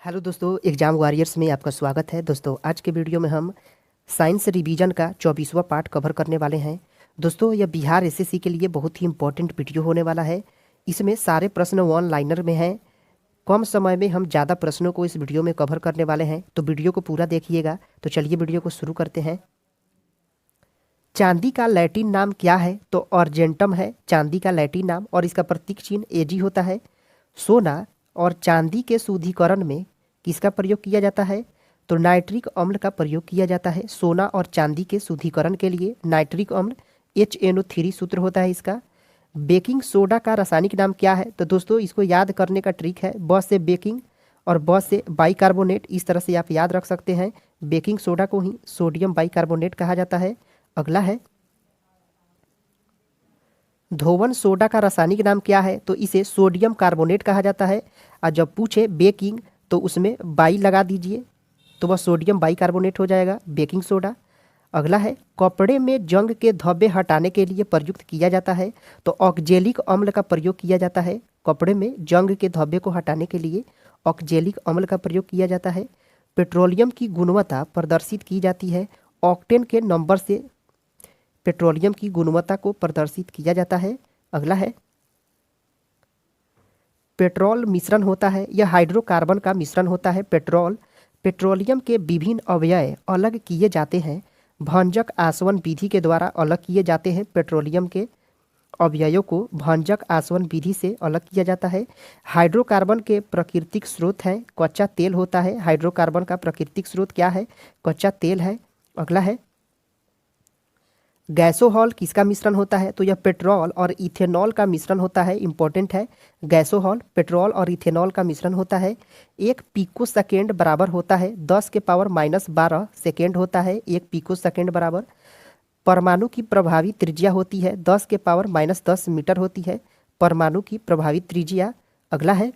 Hello दोस्तों, exam warriors में आपका स्वागत है। दोस्तों आज के वीडियो में हम साइंस रिवीजन का 24वां पार्ट कवर करने वाले हैं। दोस्तों यह बिहार एसएससी के लिए बहुत ही इंपॉर्टेंट वीडियो होने वाला है। इसमें सारे प्रश्न वन लाइनर में हैं। कम समय में हम ज़्यादा प्रश्नों को इस वीडियो में कवर करने वाले हैं, तो वीडियो को पूरा देखिएगा। तो चलिए वीडियो को शुरू करते हैं। चांदी का लैटिन नाम क्या है? तो अर्जेंटम है चांदी का लैटिन नाम, और इसका प्रतीक चिन्ह एजी होता है। सोना और चांदी के शुद्धिकरण में किसका प्रयोग किया जाता है? तो नाइट्रिक अम्ल का प्रयोग किया जाता है। सोना और चांदी के शुद्धिकरण के लिए नाइट्रिक अम्ल HNO3 सूत्र होता है इसका। बेकिंग सोडा का रासायनिक नाम क्या है? तो दोस्तों इसको याद करने का ट्रिक है, ब से बेकिंग और ब से बाइकार्बोनेट, इस तरह से आप याद रख सकते हैं। बेकिंग सोडा को ही सोडियम बाइकार्बोनेट कहा जाता है। अगला है धोवन सोडा का रासायनिक नाम क्या है? तो इसे सोडियम कार्बोनेट कहा जाता है। और जब पूछे बेकिंग तो उसमें बाई लगा दीजिए, तो वह सोडियम बाइकार्बोनेट हो जाएगा, बेकिंग सोडा। अगला है कपड़े में जंग के धब्बे हटाने के लिए प्रयुक्त किया जाता है। तो ऑक्जेलिक अम्ल का प्रयोग किया जाता है। कपड़े में जंग के धब्बे को हटाने के लिए ऑक्जेलिक अम्ल का प्रयोग किया जाता है। पेट्रोलियम की गुणवत्ता प्रदर्शित की जाती है ऑक्टेन के नंबर से। पेट्रोलियम की गुणवत्ता को प्रदर्शित किया जाता है। अगला है पेट्रोल मिश्रण होता है, यह हाइड्रोकार्बन का मिश्रण होता है। पेट्रोलियम के विभिन्न अवयव अलग किए जाते हैं। भंजक आसवन विधि के द्वारा अलग किए जाते हैं। पेट्रोलियम के अवयवों को भंजक आसवन विधि से अलग किया जाता है। हाइड्रोकार्बन के प्राकृतिक स्रोत हैं कच्चा तेल होता है। हाइड्रोकार्बन का प्राकृतिक स्रोत क्या है? कच्चा तेल है। अगला है गैसोहॉल किसका मिश्रण होता है? तो यह पेट्रोल और इथेनॉल का मिश्रण होता है। इंपॉर्टेंट है, गैसोहॉल पेट्रोल और इथेनॉल का मिश्रण होता है। एक पिको सेकेंड बराबर होता है 10⁻12 सेकेंड होता है। एक पिको सेकेंड बराबर। परमाणु की प्रभावी त्रिज्या होती है 10⁻10 मीटर होती है परमाणु की प्रभावी त्रिज्या। अगला है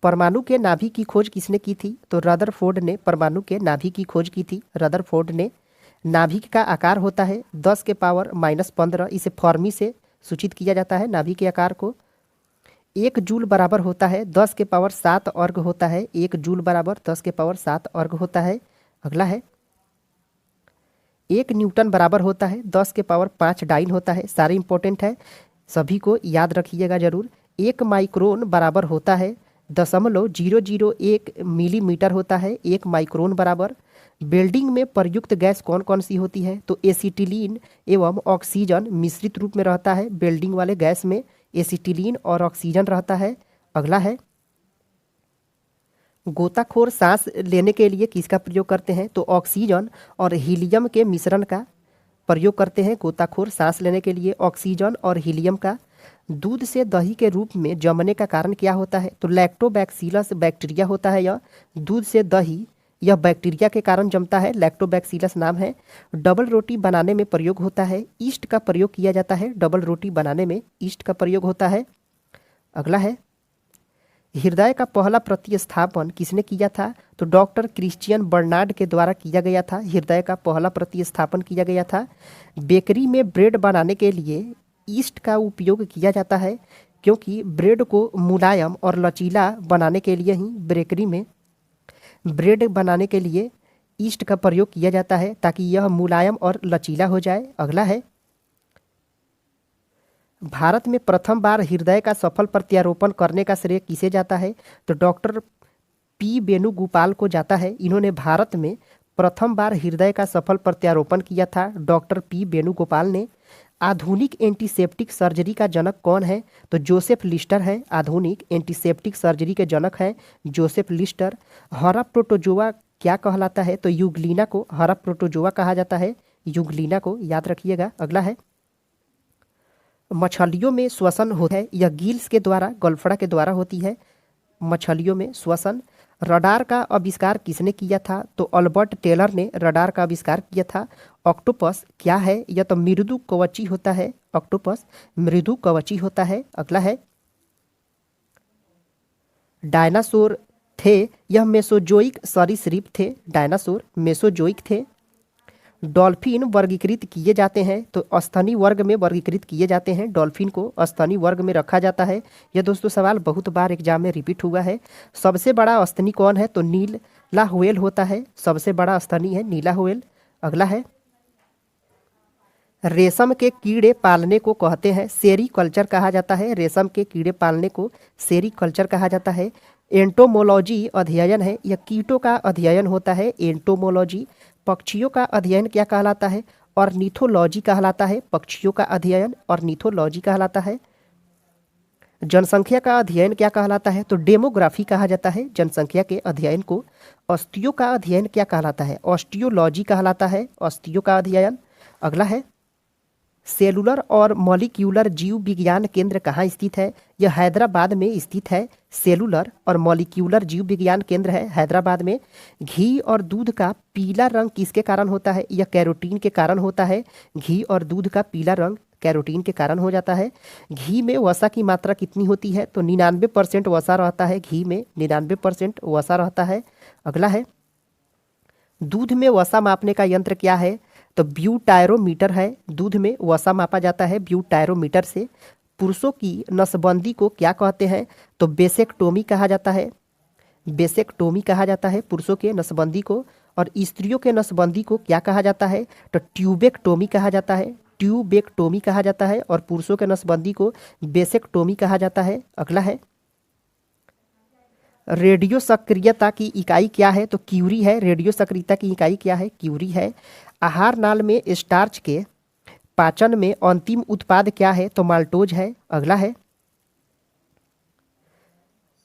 परमाणु के नाभि की खोज किसने की थी? तो रदरफोर्ड ने परमाणु के नाभि की खोज की थी। रदरफोर्ड ने। नाभिक का आकार होता है 10⁻15। इसे फर्मी से सूचित किया जाता है नाभिक के आकार को। 1 जूल बराबर होता है 10⁻7 अर्ग होता है। 1 जूल बराबर 10⁻7 अर्ग होता है। अगला है 1 न्यूटन बराबर होता है 10⁻5 डाइन होता है। सारे इंपॉर्टेंट है, सभी को याद रखिएगा जरूर। 1 माइक्रोन बराबर होता है 0.001 मिलीमीटर होता है। 1 माइक्रोन बराबर। बिल्डिंग में प्रयुक्त गैस कौन कौन सी होती है? तो एसिटिलीन एवं ऑक्सीजन मिश्रित रूप में रहता है। बिल्डिंग वाले गैस में एसिटिलीन और ऑक्सीजन रहता है। अगला है गोताखोर सांस लेने के लिए किसका प्रयोग करते हैं? तो ऑक्सीजन और हीलियम के मिश्रण का प्रयोग करते हैं गोताखोर सांस लेने के लिए, ऑक्सीजन और हीलियम का। दूध से दही के रूप में जमने का कारण क्या होता है? तो लैक्टोबैक्सीलस बैक्टीरिया होता है यह। दूध से दही यह बैक्टीरिया के कारण जमता है, लैक्टोबैक्सीलस नाम है। डबल रोटी बनाने में प्रयोग होता है, ईस्ट का प्रयोग किया जाता है। डबल रोटी बनाने में ईस्ट का प्रयोग होता है। अगला है हृदय का पहला प्रतिस्थापन किसने किया था? तो डॉक्टर क्रिश्चियन बर्नार्ड के द्वारा किया गया था। हृदय का पहला प्रतिस्थापन किया गया था। बेकरी में ब्रेड बनाने के लिए ईस्ट का उपयोग किया जाता है, क्योंकि ब्रेड को मुलायम और लचीला बनाने के लिए ही बेकरी में ब्रेड बनाने के लिए ईस्ट का प्रयोग किया जाता है, ताकि यह मुलायम और लचीला हो जाए। अगला है भारत में प्रथम बार हृदय का सफल प्रत्यारोपण करने का श्रेय किसे जाता है? तो डॉक्टर P वेणुगोपाल को जाता है। इन्होंने भारत में प्रथम बार हृदय का सफल प्रत्यारोपण किया था, डॉक्टर P वेणुगोपाल ने। आधुनिक एंटीसेप्टिक सर्जरी का जनक कौन है? तो जोसेफ लिस्टर है। आधुनिक एंटीसेप्टिक सर्जरी के जनक हैं जोसेफ लिस्टर। हरा प्रोटोजोआ क्या कहलाता है? तो यूग्लिना को हरा प्रोटोजोआ कहा जाता है। यूग्लिना को याद रखिएगा। अगला है मछलियों में श्वसन होता है, यह गिल्स के द्वारा, गलफड़ा के द्वारा होती है मछलियों में श्वसन। रडार का आविष्कार किसने किया था? तो अल्बर्ट टेलर ने रडार का आविष्कार किया था। ऑक्टोपस क्या है? यह तो मृदु कवची होता है। ऑक्टोपस मृदु कवची होता है। अगला है डायनासोर थे, यह मेसोजोइक सरीसृप थे। डायनासोर मेसोजोइक थे। डॉल्फिन वर्गीकृत किए जाते हैं, तो स्तनी वर्ग में वर्गीकृत किए जाते हैं। डॉल्फिन को स्तनी वर्ग में रखा जाता है। यह दोस्तों सवाल बहुत बार एग्जाम में रिपीट हुआ है। सबसे बड़ा स्तनी कौन है? तो नीला व्हेल होता है, सबसे बड़ा स्तनी है नीला व्हेल। अगला है, रेशम के कीड़े पालने को कहते हैं सेरीकल्चर कहा जाता है। रेशम के कीड़े पालने को सेरीकल्चर कहा जाता है। एंटोमोलॉजी अध्ययन है, यह कीटों का अध्ययन होता है। एंटोमोलॉजी पक्षियों का अध्ययन क्या कहलाता है? ऑर्निथोलॉजी कहलाता है। पक्षियों का अध्ययन ऑर्निथोलॉजी कहलाता है। जनसंख्या का अध्ययन क्या कहलाता है? तो डेमोग्राफी कहा जाता है जनसंख्या के अध्ययन को। औषधियों का अध्ययन क्या कहलाता है? ऑस्टियोलॉजी कहलाता है औषधियों का अध्ययन। अगला है, सेलुलर और मॉलिक्यूलर जीव विज्ञान केंद्र कहाँ स्थित है? यह हैदराबाद में स्थित है। सेलुलर और मॉलिक्यूलर जीव विज्ञान केंद्र है हैदराबाद में। घी और दूध का पीला रंग किसके कारण होता है? यह कैरोटीन के कारण होता है। घी और दूध का पीला रंग कैरोटीन के कारण हो जाता है। घी में वसा की मात्रा कितनी होती है? तो 99% वसा रहता है। घी में 99% वसा रहता है। अगला है, दूध में वसा मापने का यंत्र क्या है? तो ब्यूटायरोमीटर है। दूध में वसा मापा जाता है ब्यूटायरोमीटर से। पुरुषों की नसबंदी को क्या कहते हैं? तो बेसेक्टोमी कहा जाता है। बेसेक्टोमी कहा जाता है पुरुषों के नसबंदी को। और स्त्रियों के नसबंदी को क्या कहा जाता है? तो ट्यूबेक्टोमी कहा जाता है। ट्यूबेक्टोमी कहा जाता है। और पुरुषों के नसबंदी को बेसेक्टोमी कहा जाता है। अगला है, रेडियो सक्रियता की इकाई क्या है? तो क्यूरी है। रेडियो सक्रियता की इकाई क्या है? क्यूरी है। आहार नाल में स्टार्च के पाचन में अंतिम उत्पाद क्या है? तो माल्टोज है। अगला है,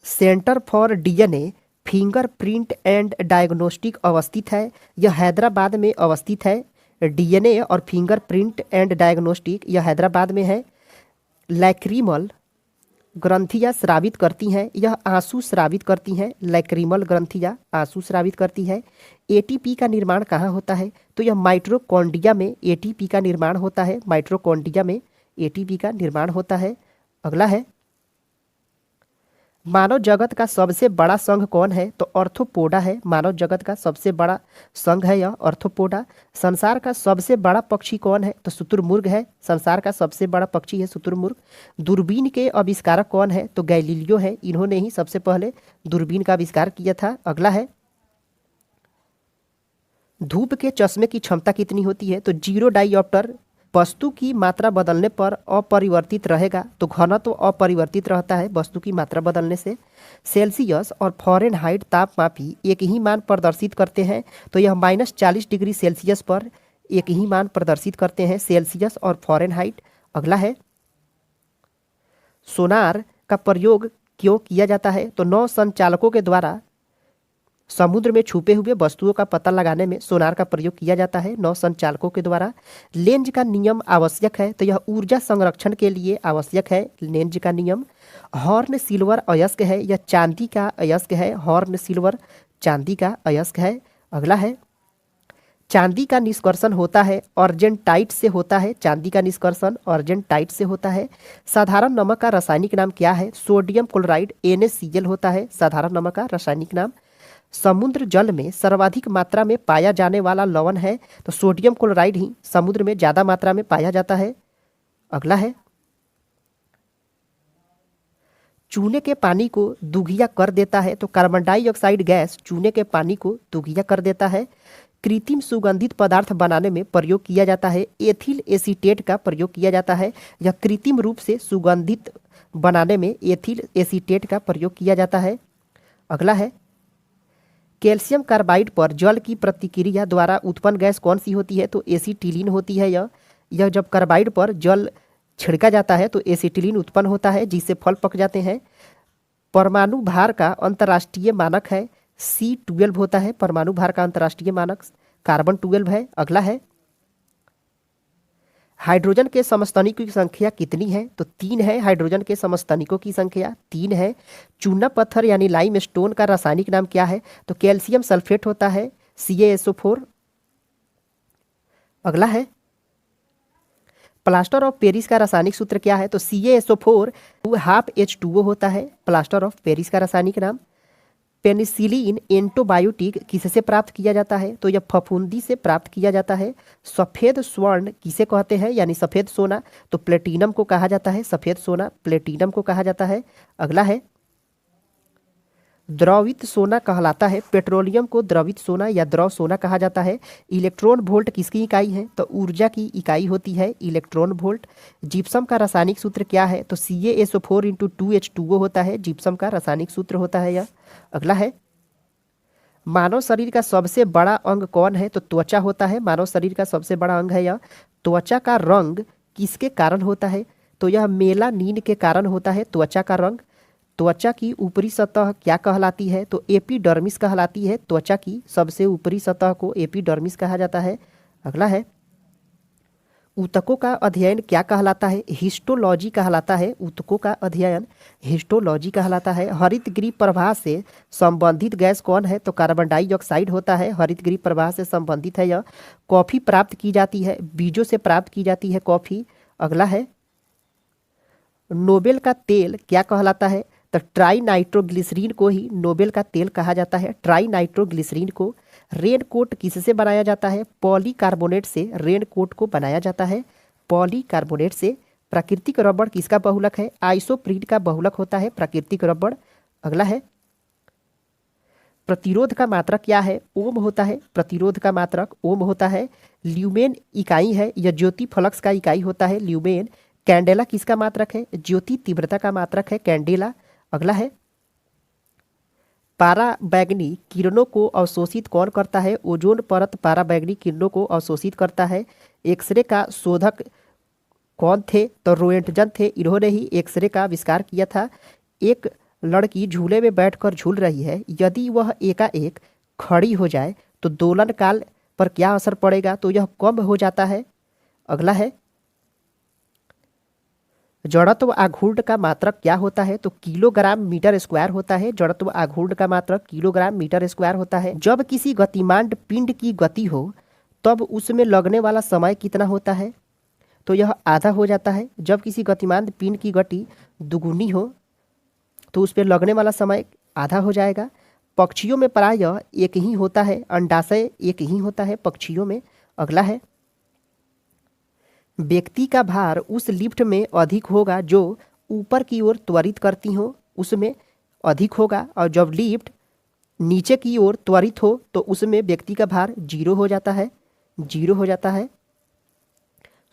centre for DNA fingerprint and diagnostic अवस्थित है। यह हैदराबाद में अवस्थित है। डीएनए और फिंगरप्रिंट एंड डायग्नोस्टिक यह हैदराबाद में है। लैक्रीमल ग्रंथियाँ स्रावित करती हैं, यह आंसू स्रावित करती हैं। लैक्रीमल ग्रंथियाँ आंसू स्रावित करती हैं। एटीपी का निर्माण कहाँ होता है? तो यह माइटोकॉन्ड्रिया में एटीपी का निर्माण होता है। माइटोकॉन्ड्रिया में एटीपी का निर्माण होता है। अगला है, मानव जगत का सबसे बड़ा संघ कौन है? तो ऑर्थोपोडा है। मानव जगत का सबसे बड़ा संघ है यह ऑर्थोपोडा। संसार का सबसे बड़ा पक्षी कौन है? तो शुतुरमुर्ग है। संसार का सबसे बड़ा पक्षी है शुतुरमुर्ग। दूरबीन के आविष्कारक कौन है? तो गैलीलियो है। इन्होंने ही सबसे पहले दूरबीन का आविष्कार किया था। अगला है, धूप के चश्मे की क्षमता कितनी होती है? तो 0 डाइऑप्टर। वस्तु की मात्रा बदलने पर अपरिवर्तित रहेगा, तो घनत्व अपरिवर्तित रहता है वस्तु की मात्रा बदलने से। सेल्सियस और फ़ारेनहाइट तापमापी एक ही मान प्रदर्शित करते हैं, तो यह -40 डिग्री सेल्सियस पर एक ही मान प्रदर्शित करते हैं सेल्सियस और फ़ारेनहाइट। अगला है, सोनार का प्रयोग क्यों किया जाता है? तो नौ संचालकों के द्वारा समुद्र में छुपे हुए वस्तुओं का पता लगाने में सोनार का प्रयोग किया जाता है नौ संचालकों के द्वारा। लेंज का नियम आवश्यक है, तो यह ऊर्जा संरक्षण के लिए आवश्यक है लेंज का नियम। हॉर्न सिल्वर अयस्क है, यह चांदी का अयस्क है। हॉर्न सिल्वर चांदी का अयस्क है। अगला है, चांदी का निष्कर्षण होता है अर्जेंटाइट से होता है। चांदी का निष्कर्षण अर्जेंटाइट से होता है। साधारण नमक का रासायनिक नाम क्या है? सोडियम क्लोराइड NaCl होता है साधारण नमक का रासायनिक नाम। समुद्र जल में सर्वाधिक मात्रा में पाया जाने वाला लवण है, तो सोडियम क्लोराइड ही समुद्र में ज़्यादा मात्रा में पाया जाता है। अगला है, चूने के पानी को दुधिया कर देता है, तो कार्बन डाइऑक्साइड गैस चूने के पानी को दुधिया कर देता है। कृत्रिम सुगंधित पदार्थ बनाने में प्रयोग किया जाता है एथिल एसीटेट का प्रयोग किया जाता है। यह कृत्रिम रूप से सुगंधित बनाने में एथिल एसीटेट का प्रयोग किया जाता है। अगला है, कैल्शियम कार्बाइड पर जल की प्रतिक्रिया द्वारा उत्पन्न गैस कौन सी होती है? तो एसीटिलीन होती है। यह जब कार्बाइड पर जल छिड़का जाता है तो एसीटिलीन उत्पन्न होता है, जिससे फल पक जाते हैं। परमाणु भार का अंतर्राष्ट्रीय मानक है C12 होता है। परमाणु भार का अंतर्राष्ट्रीय मानक कार्बन 12 है। अगला है, हाइड्रोजन के समस्थानिकों की संख्या कितनी है? तो 3 है। हाइड्रोजन के समस्थानिकों की संख्या 3 है। चूना पत्थर यानी लाइम स्टोन का रासायनिक नाम क्या है? तो कैल्शियम सल्फेट होता है CaSO4। अगला है, प्लास्टर ऑफ पेरिस का रासायनिक सूत्र क्या है? तो CaSO4 ½ H2O होता है प्लास्टर ऑफ पेरिस का रासायनिक नाम। पेनिसिलिन एंटीबायोटिक किससे प्राप्त किया जाता है? तो यह फफूंदी से प्राप्त किया जाता है। सफेद स्वर्ण किसे कहते हैं, यानी सफेद सोना? तो प्लेटिनम को कहा जाता है। सफेद सोना प्लेटिनम को कहा जाता है। अगला है द्रवित सोना कहलाता है। पेट्रोलियम को द्रवित सोना या द्रव सोना कहा जाता है। इलेक्ट्रॉन वोल्ट किसकी इकाई है? तो ऊर्जा की इकाई होती है इलेक्ट्रॉन वोल्ट। जिप्सम का रासायनिक सूत्र क्या है? तो CaSO4 इंटू 2H2O होता है, जिप्सम का रासायनिक सूत्र होता है यह। अगला है मानव शरीर का सबसे बड़ा अंग कौन है? तो त्वचा होता है। मानव शरीर का सबसे बड़ा अंग है यह। त्वचा का रंग किसके कारण होता है? तो यह मेलानिन के कारण होता है त्वचा का रंग। त्वचा की ऊपरी सतह क्या कहलाती है? तो एपिडर्मिस कहलाती है। त्वचा की सबसे ऊपरी सतह को एपिडर्मिस कहा जाता है। अगला है ऊतकों का अध्ययन क्या कहलाता है? हिस्टोलॉजी कहलाता है। ऊतकों का अध्ययन हिस्टोलॉजी कहलाता है। हरित गृह प्रवाह से संबंधित गैस कौन है? तो कार्बन डाइऑक्साइड होता है। हरित गृह प्रवाह से संबंधित है यह। कॉफी प्राप्त की जाती है, बीजों से प्राप्त की जाती है कॉफी। अगला है नोबेल का तेल क्या कहलाता है? तो ट्राई नाइट्रोग्लिसरीन को ही नोबेल का तेल कहा जाता है। ट्राई नाइट्रोग्लिसरीन को। रेनकोट किससे बनाया जाता है? पॉलीकार्बोनेट से रेनकोट को बनाया जाता है। पॉलीकार्बोनेट से। प्राकृतिक रबड़ किसका बहुलक है? आइसोप्रीन का बहुलक होता है प्राकृतिक रबड़। अगला है प्रतिरोध का मात्रक क्या है? ओम होता है। प्रतिरोध का मात्रक ओम होता है। ल्यूमेन इकाई है, यह ज्योति फ्लक्स का इकाई होता है ल्यूमेन। कैंडेला किसका मात्रक है? ज्योति तीव्रता का मात्रक है कैंडेला। अगला है पाराबैंगनी किरणों को अवशोषित कौन करता है? ओजोन परत पाराबैंगनी किरणों को अवशोषित करता है। एक्सरे का शोधक कौन थे? तो रोएंटजन थे। इन्होंने ही एक्सरे का आविष्कार किया था। एक लड़की झूले में बैठकर झूल रही है, यदि वह एकाएक खड़ी हो जाए तो दोलन काल पर क्या असर पड़ेगा? तो यह कम हो जाता है। अगला है जड़त्व आघूर्ण का मात्रक क्या होता है? तो किलोग्राम मीटर स्क्वायर होता है। जड़त्व आघूर्ण का मात्रक किलोग्राम मीटर स्क्वायर होता है। जब किसी गतिमान पिंड की गति हो तब उसमें लगने वाला समय कितना होता है? तो यह आधा हो जाता है। जब किसी गतिमान पिंड की गति दुगुनी हो तो उस पर लगने वाला समय आधा हो जाएगा। पक्षियों में प्रायः एक ही होता है, अंडाशय एक ही होता है पक्षियों में। अगला है व्यक्ति का भार उस लिफ्ट में अधिक होगा जो ऊपर की ओर त्वरित करती हो, उसमें अधिक होगा। और जब लिफ्ट नीचे की ओर त्वरित हो तो उसमें व्यक्ति का भार जीरो हो जाता है। जीरो हो जाता है।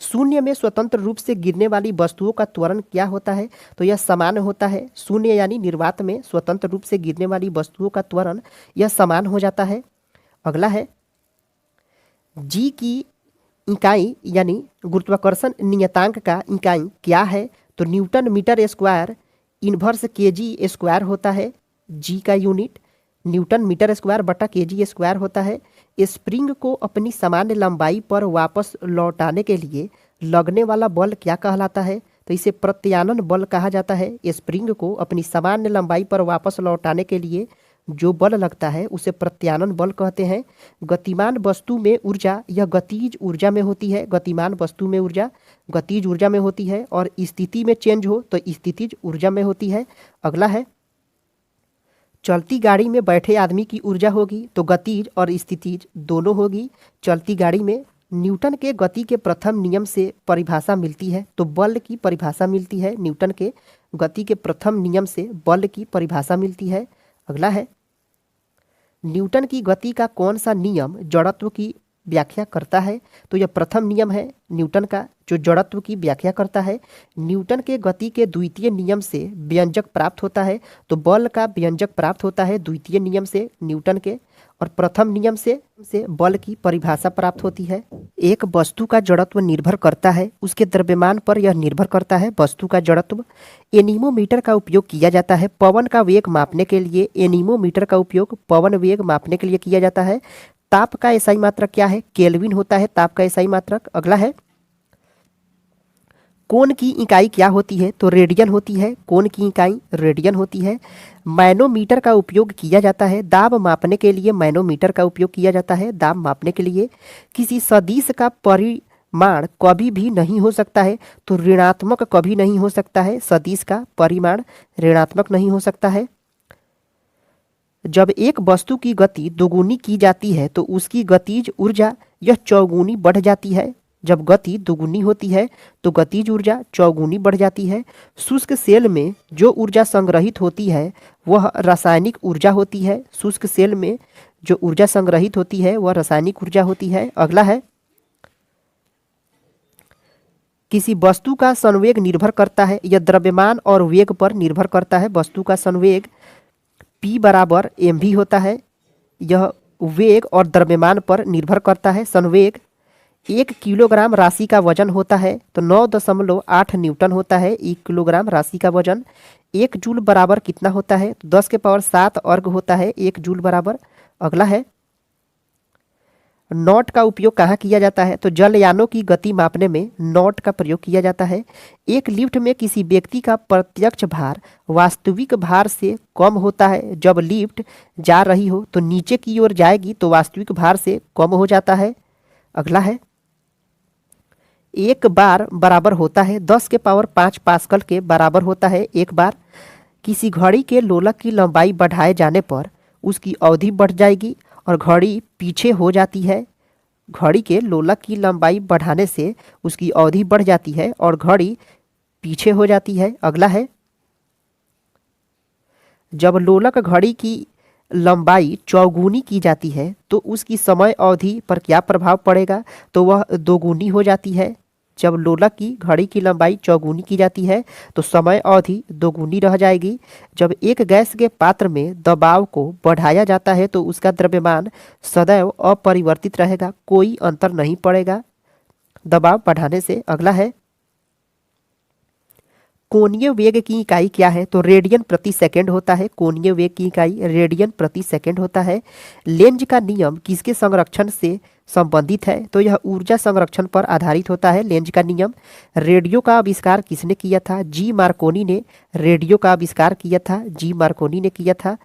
शून्य में स्वतंत्र रूप से गिरने वाली वस्तुओं का त्वरण क्या होता है? तो यह समान होता है। शून्य यानी निर्वात में स्वतंत्र रूप से गिरने वाली वस्तुओं का त्वरण यह समान हो जाता है। अगला है जी की इकाई यानी गुरुत्वाकर्षण नियतांक का इकाई क्या है? तो newton metre square inverse kg square होता है। जी का यूनिट न्यूटन मीटर स्क्वायर बटा केजी स्क्वायर होता है। स्प्रिंग को अपनी सामान्य लंबाई पर वापस लौटाने के लिए लगने वाला बल क्या कहलाता है? तो इसे प्रत्यानन बल कहा जाता है। स्प्रिंग को अपनी सामान्य लंबाई पर वापस लौटाने के लिए जो बल लगता है उसे प्रत्यानन बल कहते हैं। गतिमान वस्तु में ऊर्जा यह गतिज ऊर्जा में होती है। गतिमान वस्तु में ऊर्जा गतिज ऊर्जा में होती है। और स्थिति में चेंज हो तो स्थितिज ऊर्जा में होती है। अगला है चलती गाड़ी में बैठे आदमी की ऊर्जा होगी तो गतिज और स्थितिज दोनों होगी। चलती गाड़ी में न्यूटन के गति के प्रथम नियम से परिभाषा मिलती है, तो बल की परिभाषा मिलती है। न्यूटन के गति के प्रथम नियम से बल की परिभाषा मिलती है। अगला है न्यूटन की गति का कौन सा नियम जड़त्व की व्याख्या करता है? तो यह प्रथम नियम है न्यूटन का जो जड़त्व की व्याख्या करता है। न्यूटन के गति के द्वितीय नियम से व्यंजक प्राप्त होता है, तो बल का व्यंजक प्राप्त होता है द्वितीय नियम से न्यूटन के। और प्रथम नियम से बल की परिभाषा प्राप्त होती है। एक वस्तु का जड़त्व निर्भर करता है उसके द्रव्यमान पर, यह निर्भर करता है वस्तु का जड़त्व। एनीमोमीटर का उपयोग किया जाता है पवन का वेग मापने के लिए। एनीमोमीटर का उपयोग पवन वेग मापने के लिए किया जाता है। ताप का एसआई मात्रक क्या है? केल्विन होता है ताप का एसआई मात्रक। अगला है कोण की इकाई क्या होती है? तो रेडियन होती है। कोण की इकाई रेडियन होती है। मैनोमीटर का उपयोग किया जाता है दाब मापने के लिए। मैनोमीटर का उपयोग किया जाता है दाब मापने के लिए। किसी सदिश का परिमाण कभी भी नहीं हो सकता है, तो ऋणात्मक कभी नहीं हो सकता है। सदिश का परिमाण ऋणात्मक नहीं हो सकता है। जब एक वस्तु की गति दोगुनी की जाती है तो उसकी गतिज ऊर्जा यह चौगुनी बढ़ जाती है। जब गति दोगुनी होती है तो गतिज ऊर्जा चौगुनी बढ़ जाती है। शुष्क सेल में जो ऊर्जा संग्रहित होती है वह रासायनिक ऊर्जा होती है। शुष्क सेल में जो ऊर्जा संग्रहित होती है वह रासायनिक ऊर्जा होती है। अगला है, किसी वस्तु का संवेग निर्भर करता है, यह द्रव्यमान और वेग पर निर्भर करता है। वस्तु का संवेग p बराबर mv होता है। यह वेग और द्रव्यमान पर निर्भर करता है। संवेग 1 किलोग्राम राशि का वजन होता है तो 9.8 न्यूटन होता है 1 किलोग्राम राशि का वजन। 1 जूल बराबर कितना होता है तो 10 के पावर 7 अर्ग होता है 1 जूल बराबर। अगला है, नॉट का उपयोग कहाँ किया जाता है तो जलयानों की गति मापने में नॉट का प्रयोग किया जाता है। एक लिफ्ट में किसी व्यक्ति का प्रत्यक्ष भार वास्तविक भार से कम होता है। जब लिफ्ट जा रही हो तो नीचे की ओर जाएगी तो वास्तविक भार से कम हो जाता है। अगला है, एक बार बराबर होता है 10 के पावर 5 पास्कल के बराबर होता है एक बार। किसी घड़ी के लोलक की लंबाई बढ़ाए जाने पर उसकी अवधि बढ़ जाएगी और घड़ी पीछे हो जाती है। घड़ी के लोलक की लंबाई बढ़ाने से उसकी अवधि बढ़ जाती है और घड़ी पीछे हो जाती है। अगला है, जब लोलक घड़ी की लंबाई चौगुनी की जाती है तो उसकी समय अवधि पर क्या प्रभाव पड़ेगा तो वह दोगुनी हो जाती है। जब लोलक की घड़ी की लंबाई चौगुनी की जाती है तो समय अवधि दोगुनी रह जाएगी। जब एक गैस के पात्र में दबाव को बढ़ाया जाता है तो उसका द्रव्यमान सदैव अपरिवर्तित रहेगा, कोई अंतर नहीं पड़ेगा दबाव बढ़ाने से। अगला है, कोणीय वेग की इकाई क्या है तो रेडियन प्रति सेकंड होता है। कोणीय वेग की इकाई रेडियन प्रति सेकंड होता है। लेंज का नियम किसके संरक्षण से संबंधित है तो यह ऊर्जा संरक्षण पर आधारित होता है। लेंज का नियम। रेडियो का आविष्कार किसने किया था जी मार्कोनी ने रेडियो का आविष्कार किया था। जी मार्कोनी ने किया था।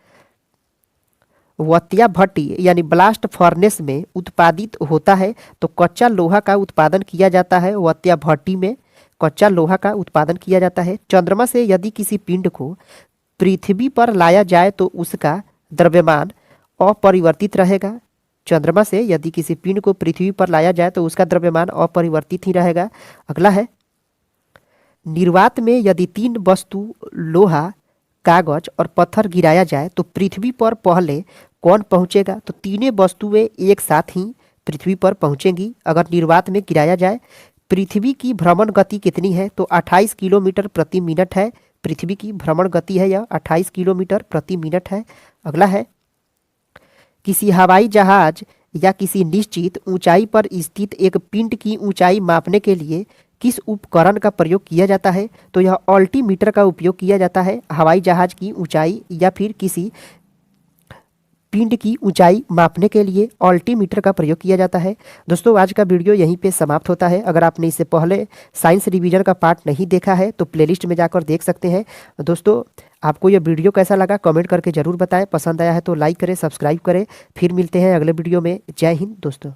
वत्या भट्टी यानी ब्लास्ट फर्नेस में उत्पादित होता है तो कच्चा लोहा का उत्पादन किया जाता है। वत्या भट्टी में कच्चा लोहा का उत्पादन किया जाता है। चंद्रमा से यदि किसी पिंड को पृथ्वी पर लाया जाए तो उसका द्रव्यमान अपरिवर्तित रहेगा। चंद्रमा से यदि किसी पिंड को पृथ्वी पर लाया जाए तो उसका द्रव्यमान अपरिवर्तित ही रहेगा। अगला है, निर्वात में यदि 3 वस्तु लोहा, कागज और पत्थर गिराया जाए तो पृथ्वी पर पहले कौन पहुंचेगा तो तीनों वस्तुएं एक साथ ही पृथ्वी पर पहुंचेंगी अगर निर्वात में गिराया जाए। पृथ्वी की भ्रमण गति कितनी है तो 28 किलोमीटर प्रति मिनट है। पृथ्वी की भ्रमण गति है यह 28 किलोमीटर प्रति मिनट है। अगला है, किसी हवाई जहाज या किसी निश्चित ऊंचाई पर स्थित एक पिंड की ऊंचाई मापने के लिए किस उपकरण का प्रयोग किया जाता है तो यह अल्टीमीटर का उपयोग किया जाता है। हवाई जहाज की ऊंचाई या फिर किसी पिंड की ऊंचाई मापने के लिए अल्टीमीटर का प्रयोग किया जाता है। दोस्तों, आज का वीडियो यहीं पे समाप्त होता है। अगर आपने इससे पहले साइंस रिवीजन का पार्ट नहीं देखा है तो प्लेलिस्ट में जाकर देख सकते हैं। दोस्तों, आपको यह वीडियो कैसा लगा कमेंट करके ज़रूर बताएं। पसंद आया है तो लाइक करें, सब्सक्राइब करें। फिर मिलते हैं अगले वीडियो में। जय हिंद दोस्तों।